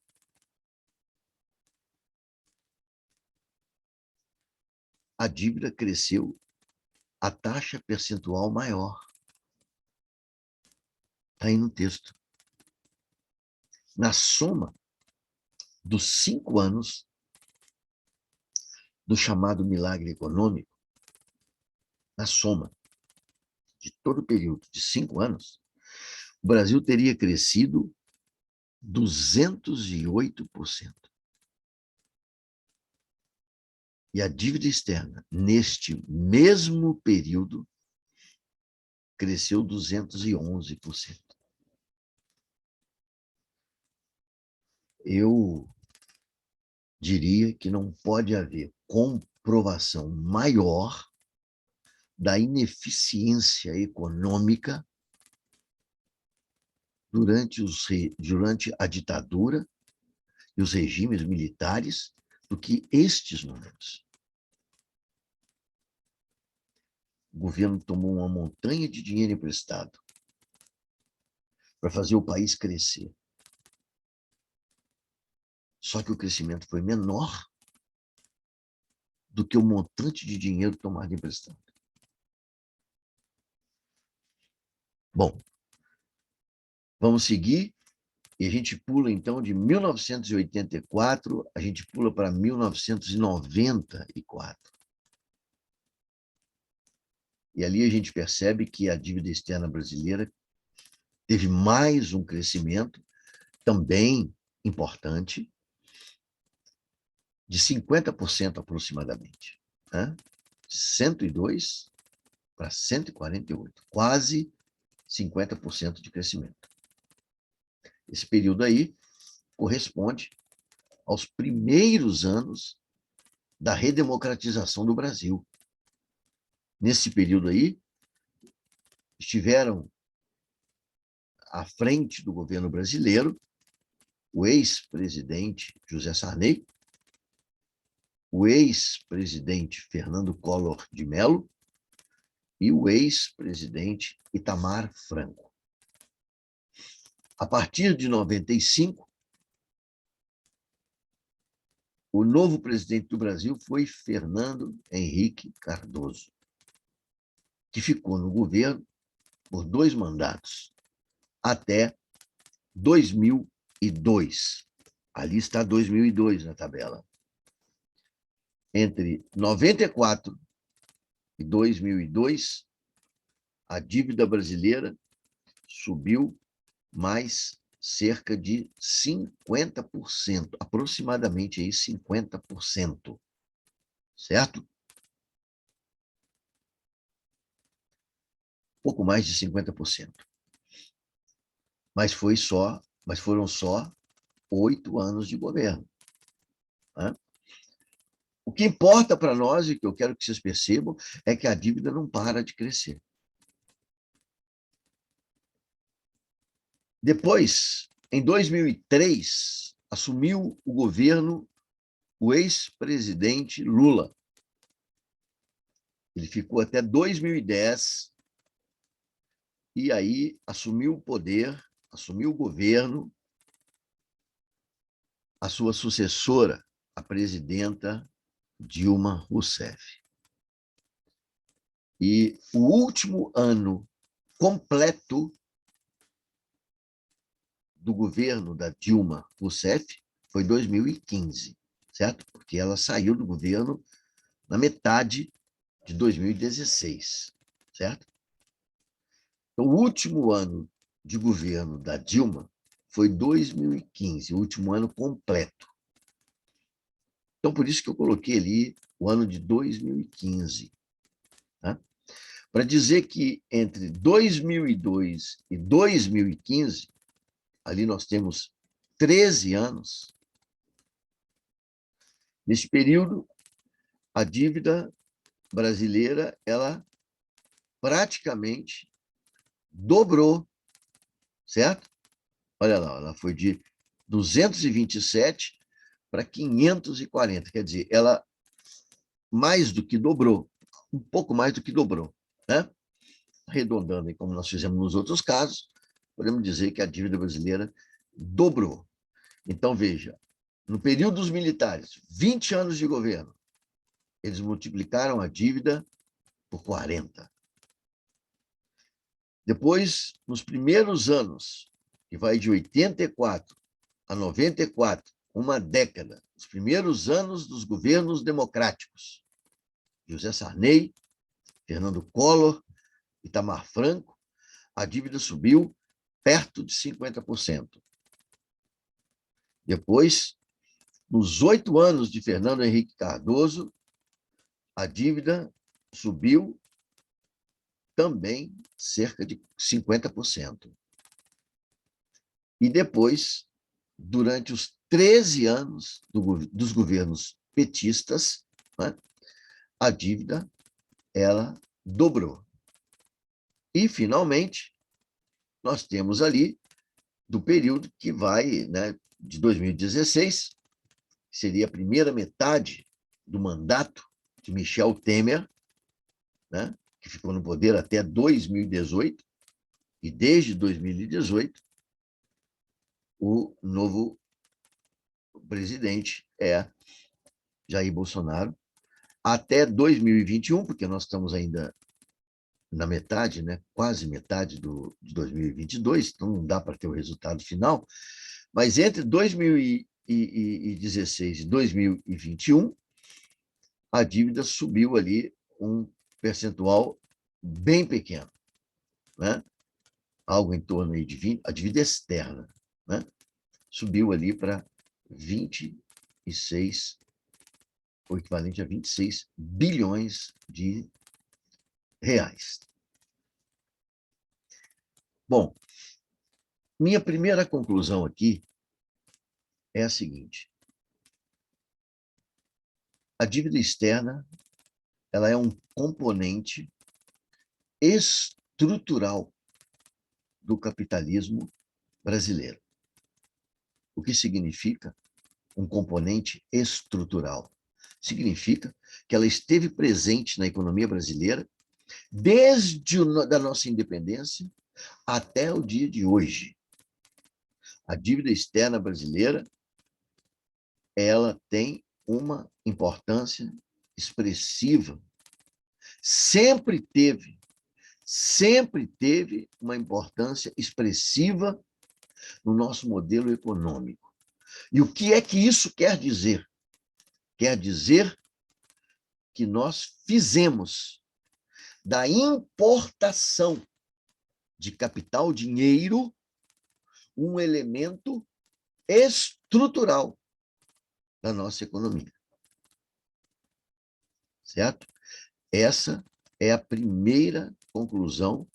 a dívida cresceu a taxa percentual maior. Está aí no texto. Na soma dos 5 anos do chamado milagre econômico, na soma de todo o período de 5 anos, o Brasil teria crescido 208%. E a dívida externa, neste mesmo período, cresceu 211%. Eu diria que não pode haver comprovação maior da ineficiência econômica durante a ditadura e os regimes militares do que estes números. O governo tomou uma montanha de dinheiro emprestado para fazer o país crescer. Só que o crescimento foi menor do que o montante de dinheiro tomado emprestado. Bom, vamos seguir e a gente pula, então, de 1984, a gente pula para 1994. E ali a gente percebe que a dívida externa brasileira teve mais um crescimento, também importante, de 50% aproximadamente, né? De 102 para 148, quase 50% de crescimento. Esse período aí corresponde aos primeiros anos da redemocratização do Brasil. Nesse período aí, estiveram à frente do governo brasileiro o ex-presidente José Sarney, o ex-presidente Fernando Collor de Mello e o ex-presidente Itamar Franco. A partir de 95, o novo presidente do Brasil foi Fernando Henrique Cardoso, que ficou no governo por 2 mandatos, até 2002. Ali está 2002 na tabela. Entre 94 e 2002, a dívida brasileira subiu mais cerca de 50%, aproximadamente aí 50%, certo? Pouco mais de 50%. Mas foram só 8 anos de governo, né? O que importa para nós, e que eu quero que vocês percebam, é que a dívida não para de crescer. Depois, em 2003, assumiu o governo o ex-presidente Lula. Ele ficou até 2010 e aí assumiu o poder, assumiu o governo, a sua sucessora, a presidenta Dilma Rousseff. E o último ano completo do governo da Dilma Rousseff foi 2015, certo? Porque ela saiu do governo na metade de 2016, certo? Então, o último ano de governo da Dilma foi 2015, o último ano completo. Então, por isso que eu coloquei ali o ano de 2015. Tá? Para dizer que entre 2002 e 2015, ali nós temos 13 anos. Nesse período, a dívida brasileira, ela praticamente dobrou, certo? Olha lá, ela foi de 227 para 540, quer dizer, ela mais do que dobrou, um pouco mais do que dobrou, né? Arredondando, como nós fizemos nos outros casos, podemos dizer que a dívida brasileira dobrou. Então, veja, no período dos militares, 20 anos de governo, eles multiplicaram a dívida por 40. Depois, nos primeiros anos, que vai de 84 a 94, uma década, os primeiros anos dos governos democráticos, José Sarney, Fernando Collor, Itamar Franco, a dívida subiu perto de 50%. Depois, nos 8 anos de Fernando Henrique Cardoso, a dívida subiu também cerca de 50%. E depois, durante os 13 anos dos governos petistas, né, a dívida ela dobrou. E, finalmente, nós temos ali, do período que vai, né, de 2016, que seria a primeira metade do mandato de Michel Temer, né, que ficou no poder até 2018, e desde 2018, o novo presidente é Jair Bolsonaro, até 2021, porque nós estamos ainda na metade, né, quase metade de 2022, então não dá para ter o resultado final, mas entre 2016 e 2021, a dívida subiu ali um percentual bem pequeno, né? Algo em torno aí de 20, a dívida externa, né? Subiu ali para 26, o equivalente a 26 bilhões de reais. Bom, minha primeira conclusão aqui é a seguinte: a dívida externa ela é um componente estrutural do capitalismo brasileiro. O que significa um componente estrutural? Significa que ela esteve presente na economia brasileira desde a nossa independência até o dia de hoje. A dívida externa brasileira ela tem uma importância expressiva. Sempre teve uma importância expressiva no nosso modelo econômico. E o que é que isso quer dizer? Quer dizer que nós fizemos da importação de capital, dinheiro, um elemento estrutural da nossa economia. Certo? Essa é a primeira conclusão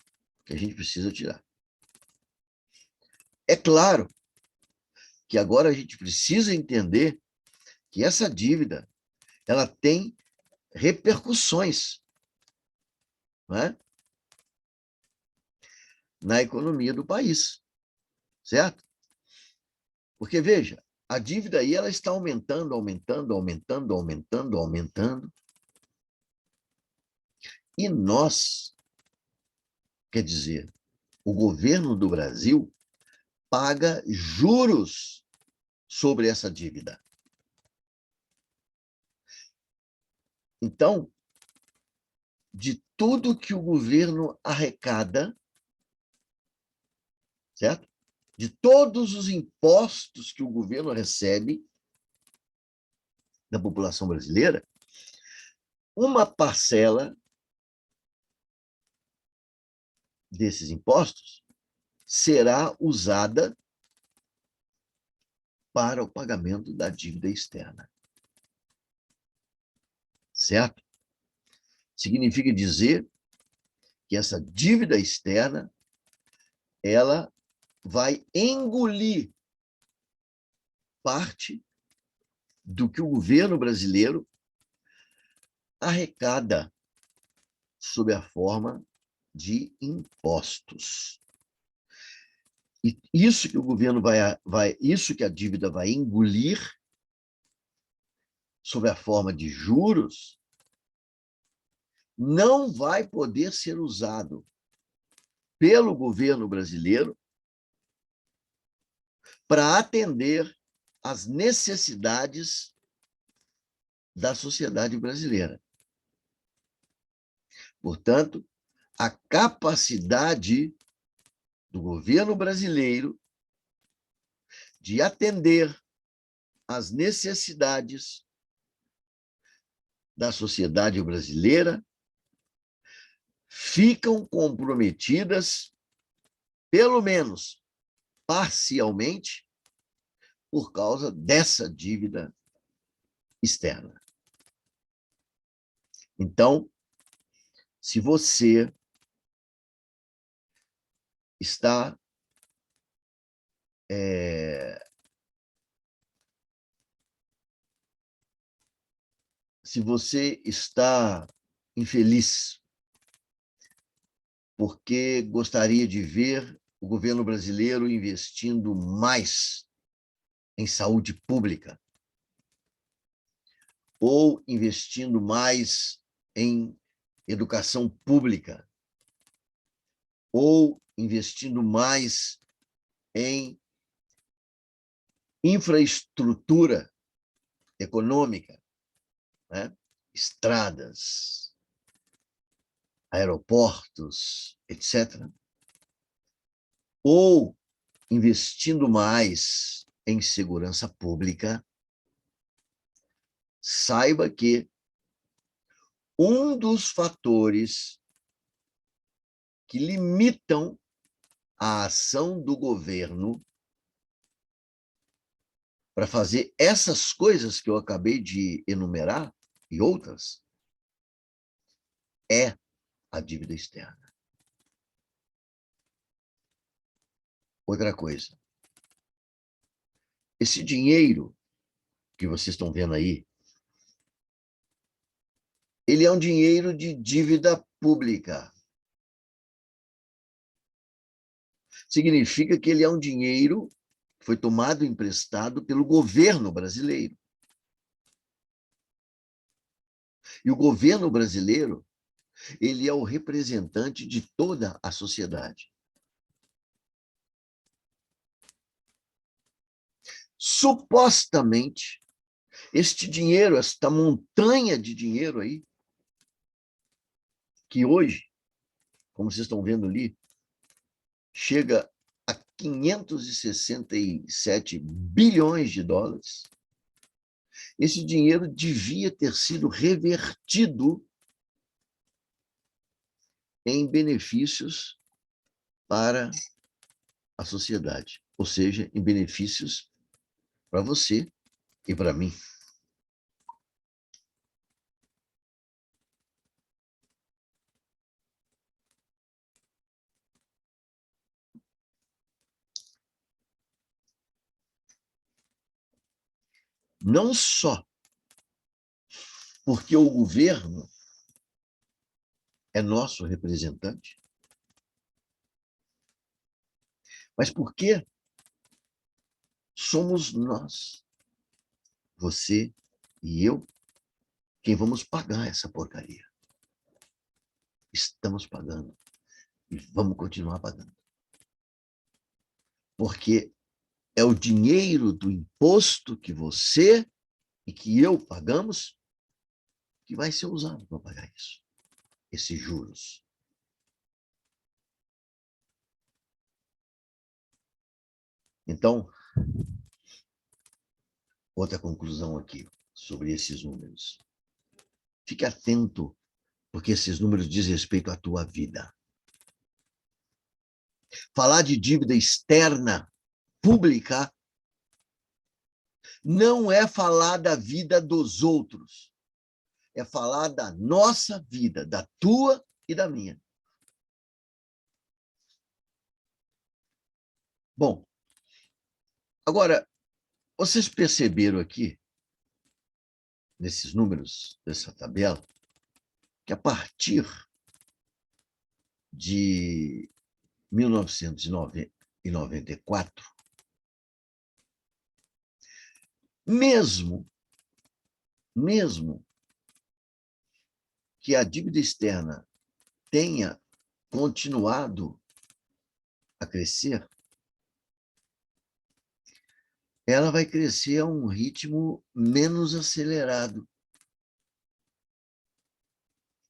que a gente precisa tirar. É claro que agora a gente precisa entender que essa dívida ela tem repercussões, não é? Na economia do país, certo? Porque, veja, a dívida aí ela está aumentando, e nós, quer dizer, o governo do Brasil paga juros sobre essa dívida. Então, de tudo que o governo arrecada, certo? De todos os impostos que o governo recebe da população brasileira, uma parcela desses impostos será usada para o pagamento da dívida externa. Certo? Significa dizer que essa dívida externa ela vai engolir parte do que o governo brasileiro arrecada sob a forma de impostos. E isso que o governo isso que a dívida vai engolir sob a forma de juros, não vai poder ser usado pelo governo brasileiro para atender às necessidades da sociedade brasileira. Portanto, a capacidade do governo brasileiro de atender às necessidades da sociedade brasileira ficam comprometidas pelo menos parcialmente, por causa dessa dívida externa. Então, se você está infeliz porque gostaria de ver o governo brasileiro investindo mais em saúde pública ou investindo mais em educação pública ou investindo mais em infraestrutura econômica, né? Estradas, aeroportos, etc., ou investindo mais em segurança pública, saiba que um dos fatores que limitam a ação do governo para fazer essas coisas que eu acabei de enumerar e outras é a dívida externa. Outra coisa, esse dinheiro que vocês estão vendo aí, ele é um dinheiro de dívida pública. Significa que ele é um dinheiro que foi tomado emprestado pelo governo brasileiro. E o governo brasileiro, ele é o representante de toda a sociedade. Supostamente, este dinheiro, esta montanha de dinheiro aí, que hoje, como vocês estão vendo ali, chega a 567 bilhões de dólares, esse dinheiro devia ter sido revertido em benefícios para a sociedade, ou seja, em benefícios para você e para mim. Não só porque o governo é nosso representante, mas porque somos nós, você e eu, quem vamos pagar essa porcaria. Estamos pagando e vamos continuar pagando. Porque é o dinheiro do imposto que você e que eu pagamos que vai ser usado para pagar isso, esses juros. Então, outra conclusão aqui sobre esses números. Fique atento, porque esses números dizem respeito à tua vida. Falar de dívida externa pública não é falar da vida dos outros, é falar da nossa vida, da tua e da minha. Bom, agora, vocês perceberam aqui, nesses números, dessa tabela, que a partir de 1994, mesmo que a dívida externa tenha continuado a crescer, ela vai crescer a um ritmo menos acelerado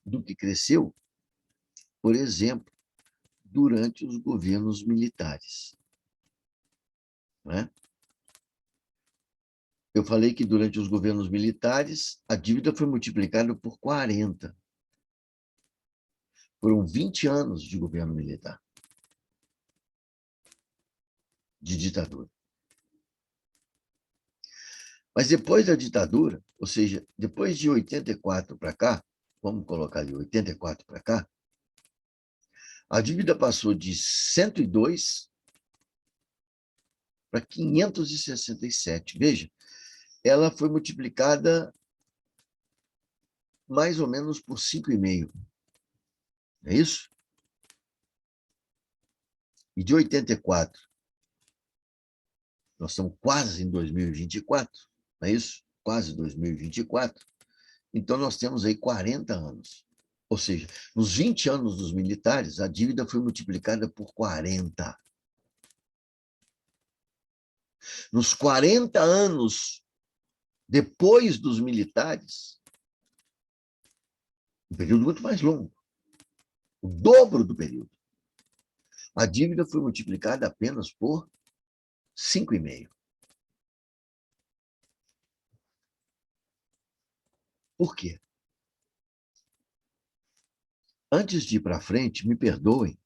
do que cresceu, por exemplo, durante os governos militares. Não é? Eu falei que durante os governos militares, a dívida foi multiplicada por 40. Foram 20 anos de governo militar. de ditadura. Mas depois da ditadura, ou seja, depois de 84 para cá, vamos colocar de 84 para cá, a dívida passou de 102 para 567. Veja, ela foi multiplicada mais ou menos por 5,5. É isso? E de 84, nós estamos quase em 2024, não é isso? Quase 2024. Então, nós temos aí 40 anos. Ou seja, nos 20 anos dos militares, a dívida foi multiplicada por 40. Nos 40 anos depois dos militares, um período muito mais longo, o dobro do período, a dívida foi multiplicada apenas por 5,5. Por quê? Antes de ir para frente, me perdoem,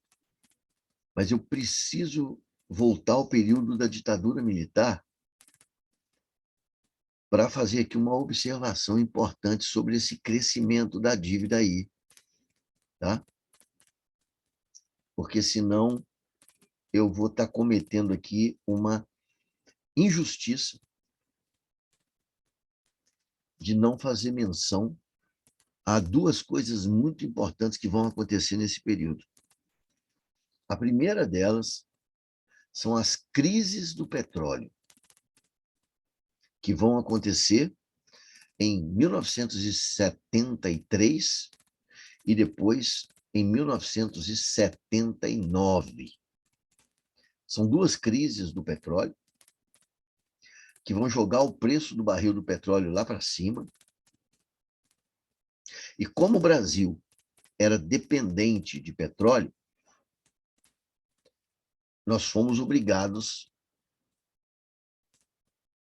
mas eu preciso voltar ao período da ditadura militar para fazer aqui uma observação importante sobre esse crescimento da dívida aí, tá? Porque senão eu vou estar cometendo aqui uma injustiça de não fazer menção a duas coisas muito importantes que vão acontecer nesse período. A primeira delas são as crises do petróleo, que vão acontecer em 1973 e depois em 1979. São duas crises do petróleo que vão jogar o preço do barril do petróleo lá para cima. E como o Brasil era dependente de petróleo, nós fomos obrigados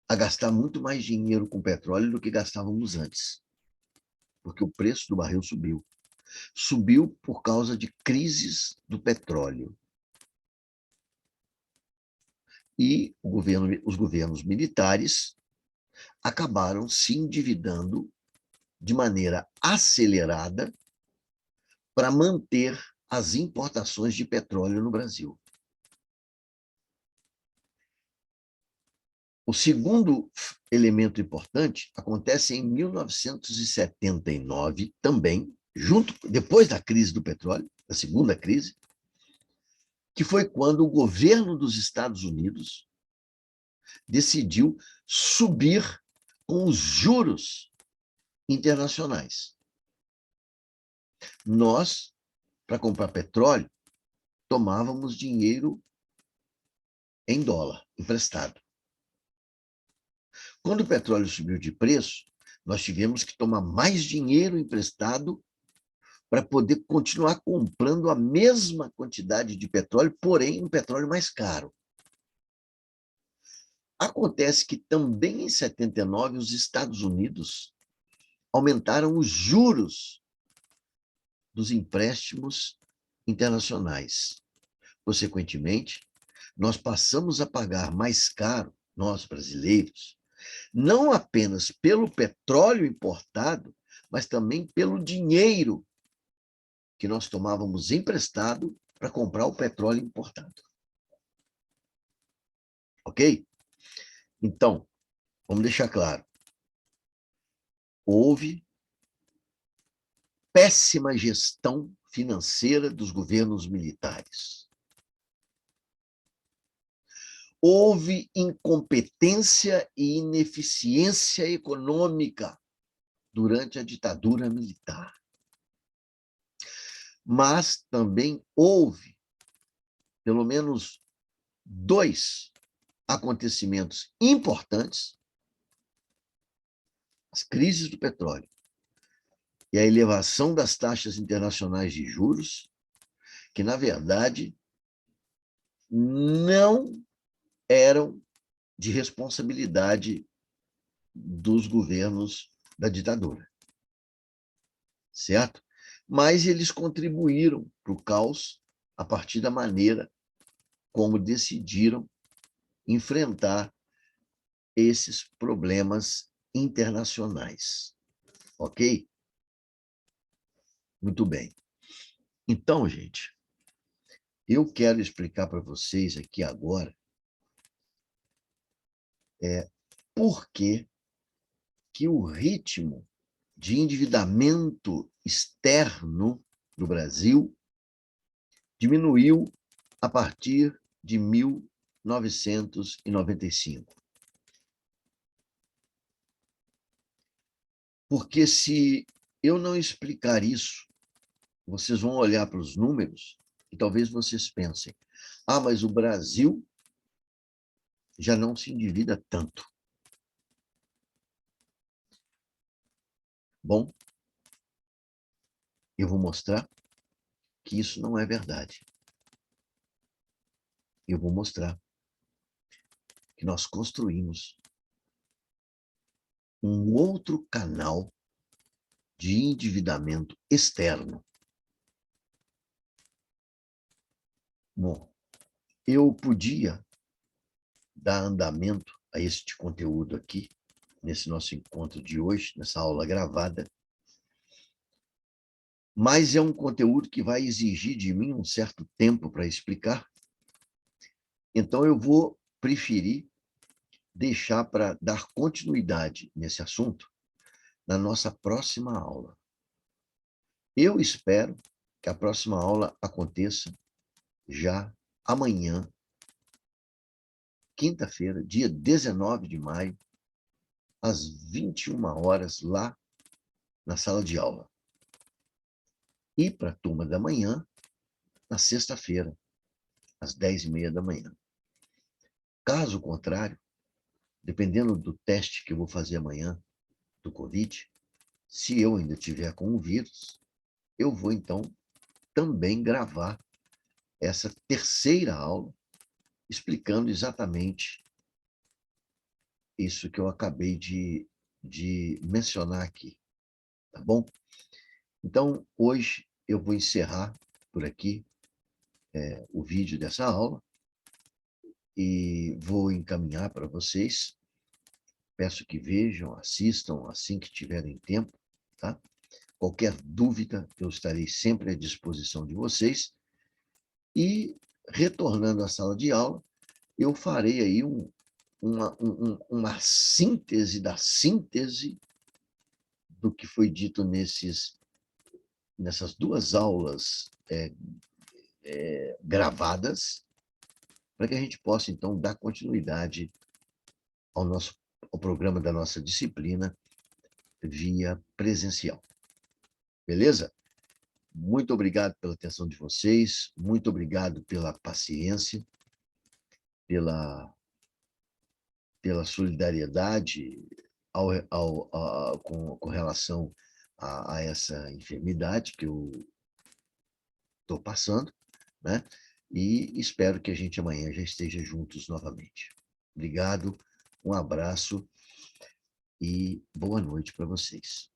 a gastar muito mais dinheiro com petróleo do que gastávamos antes, porque o preço do barril subiu. Subiu por causa de crises do petróleo. E os governos militares acabaram se endividando de maneira acelerada para manter as importações de petróleo no Brasil. O segundo elemento importante acontece em 1979, também, depois da crise do petróleo, da segunda crise, que foi quando o governo dos Estados Unidos decidiu subir com os juros internacionais. Nós, para comprar petróleo, tomávamos dinheiro em dólar, emprestado. Quando o petróleo subiu de preço, nós tivemos que tomar mais dinheiro emprestado para poder continuar comprando a mesma quantidade de petróleo, porém um petróleo mais caro. Acontece que também em 79 os Estados Unidos aumentaram os juros dos empréstimos internacionais. Consequentemente, nós passamos a pagar mais caro, nós brasileiros, não apenas pelo petróleo importado, mas também pelo dinheiro que nós tomávamos emprestado para comprar o petróleo importado. Ok? Então, vamos deixar claro. Houve péssima gestão financeira dos governos militares. Houve incompetência e ineficiência econômica durante a ditadura militar. Mas também houve, pelo menos, dois acontecimentos importantes: as crises do petróleo e a elevação das taxas internacionais de juros, que, na verdade, não eram de responsabilidade dos governos da ditadura, certo? Mas eles contribuíram para o caos a partir da maneira como decidiram enfrentar esses problemas internacionais. Ok? Muito bem. Então, gente, eu quero explicar para vocês aqui agora por que o ritmo de endividamento externo do Brasil diminuiu a partir de 1995. Porque se eu não explicar isso, vocês vão olhar para os números e talvez vocês pensem, mas o Brasil já não se endivida tanto. Bom, eu vou mostrar que isso não é verdade. Eu vou mostrar que nós construímos um outro canal de endividamento externo. Bom, eu podia dar andamento a este conteúdo aqui, nesse nosso encontro de hoje, nessa aula gravada, mas é um conteúdo que vai exigir de mim um certo tempo para explicar, então eu vou preferir deixar para dar continuidade nesse assunto na nossa próxima aula. Eu espero que a próxima aula aconteça já amanhã, quinta-feira, dia 19 de maio, às 21 horas, lá na sala de aula. E para a turma da manhã, na sexta-feira, às 10h30 da manhã. Caso contrário, dependendo do teste que eu vou fazer amanhã, do Covid, se eu ainda tiver com o vírus, eu vou, então, também gravar essa terceira aula, explicando exatamente isso que eu acabei de mencionar aqui, tá bom? Então, hoje eu vou encerrar por aqui o vídeo dessa aula e vou encaminhar para vocês. Peço que vejam, assistam assim que tiverem tempo, tá? Qualquer dúvida, eu estarei sempre à disposição de vocês. E, retornando à sala de aula, eu farei aí uma síntese da síntese do que foi dito nessas duas aulas gravadas, para que a gente possa, então, dar continuidade ao programa da nossa disciplina via presencial. Beleza? Muito obrigado pela atenção de vocês, muito obrigado pela paciência, pela solidariedade com relação a essa enfermidade que eu estou passando, né? E espero que a gente amanhã já esteja juntos novamente. Obrigado, um abraço e boa noite para vocês.